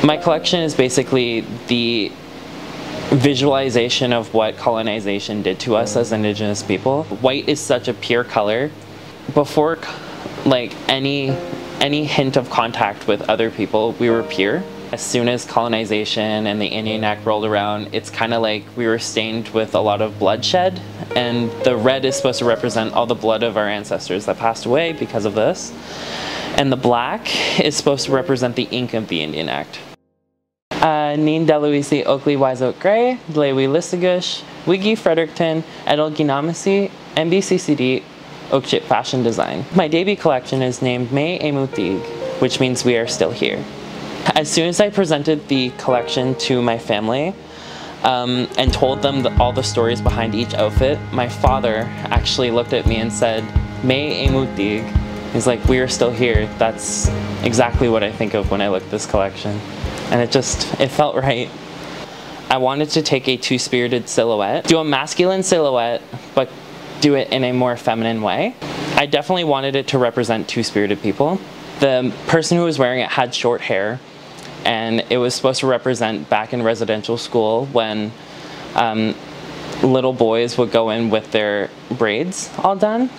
My collection is basically the visualization of what colonization did to us as Indigenous people. White is such a pure color. Before like any hint of contact with other people, we were pure. As soon as colonization and the Indian Act rolled around, it's kind of like we were stained with a lot of bloodshed, and the red is supposed to represent all the blood of our ancestors that passed away because of this, and the black is supposed to represent the ink of the Indian Act. Nin Deluisi Oakley Gray, Dlewi Listigush, Wigi Fredericton, Edel Ginamasi, MBCCD, Oakchip Fashion Design. My debut collection is named Eimotieg, which means we are still here. As soon as I presented the collection to my family and told them all the stories behind each outfit, my father actually looked at me and said, "May Eimotieg." He's like, "We are still here." That's exactly what I think of when I look at this collection. And it felt right. I wanted to take a two-spirited silhouette, do a masculine silhouette, but do it in a more feminine way. I definitely wanted it to represent two-spirited people. The person who was wearing it had short hair, and it was supposed to represent back in residential school when little boys would go in with their braids all done.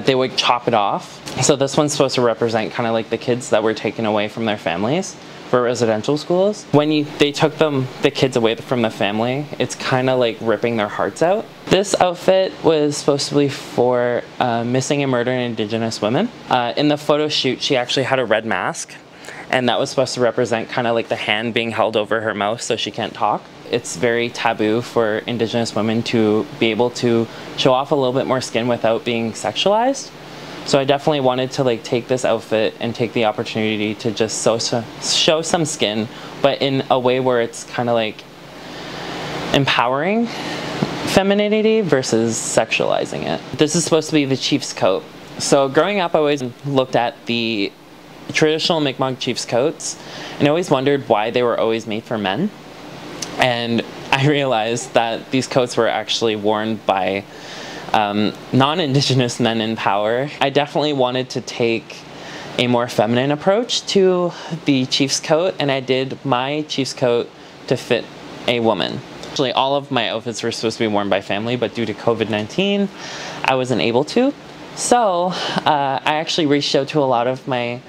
They would chop it off. So this one's supposed to represent kind of like the kids that were taken away from their families for residential schools. When they took the kids away from the family, it's kind of like ripping their hearts out. This outfit was supposed to be for missing and murdered Indigenous women. In the photo shoot, she actually had a red mask, and that was supposed to represent kind of like the hand being held over her mouth so she can't talk. It's very taboo for Indigenous women to be able to show off a little bit more skin without being sexualized. So I definitely wanted to like take this outfit and take the opportunity to just show some skin, but in a way where it's kind of like empowering femininity versus sexualizing it. This is supposed to be the chief's coat. So growing up, I always looked at the traditional Mi'kmaq chief's coats, and I always wondered why they were always made for men. And I realized that these coats were actually worn by non-Indigenous men in power. I definitely wanted to take a more feminine approach to the chief's coat, and I did my chief's coat to fit a woman. Actually, all of my outfits were supposed to be worn by family, but due to COVID-19, I wasn't able to. So I actually reached out to a lot of my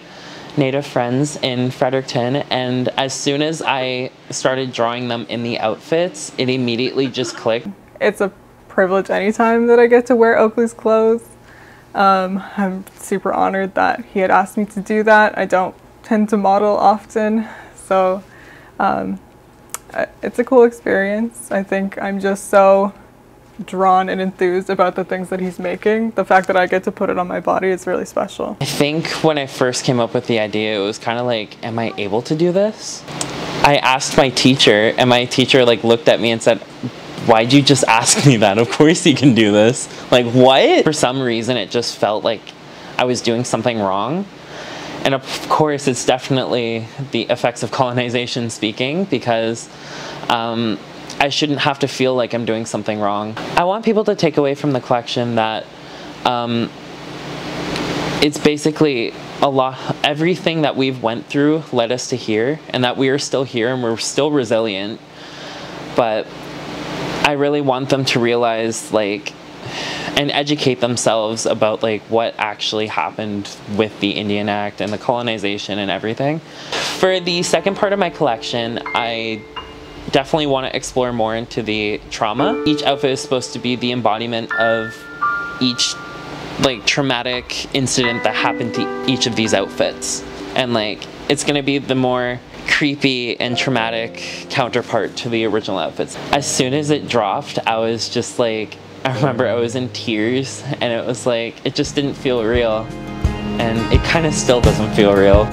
Native friends in Fredericton, and as soon as I started drawing them in the outfits, it immediately just clicked. It's a privilege anytime that I get to wear Oakley's clothes. I'm super honored that he had asked me to do that. I don't tend to model often, so it's a cool experience. I think I'm just so drawn and enthused about the things that he's making. The fact that I get to put it on my body is really special. I think when I first came up with the idea, it was kind of like, am I able to do this? I asked my teacher, and my teacher like looked at me and said, "Why'd you just ask me that? Of course you can do this." Like, what? For some reason, it just felt like I was doing something wrong. And of course, it's definitely the effects of colonization speaking, because I shouldn't have to feel like I'm doing something wrong. I want people to take away from the collection that it's basically everything that we've went through led us to here, and that we are still here and we're still resilient. But I really want them to realize, like, and educate themselves about like what actually happened with the Indian Act and the colonization and everything. For the second part of my collection, I definitely want to explore more into the trauma. Each outfit is supposed to be the embodiment of each like traumatic incident that happened to each of these outfits, and like it's gonna be the more creepy and traumatic counterpart to the original outfits. As soon as it dropped, I was just like, I remember I was in tears, and it was like, it just didn't feel real, and it kind of still doesn't feel real.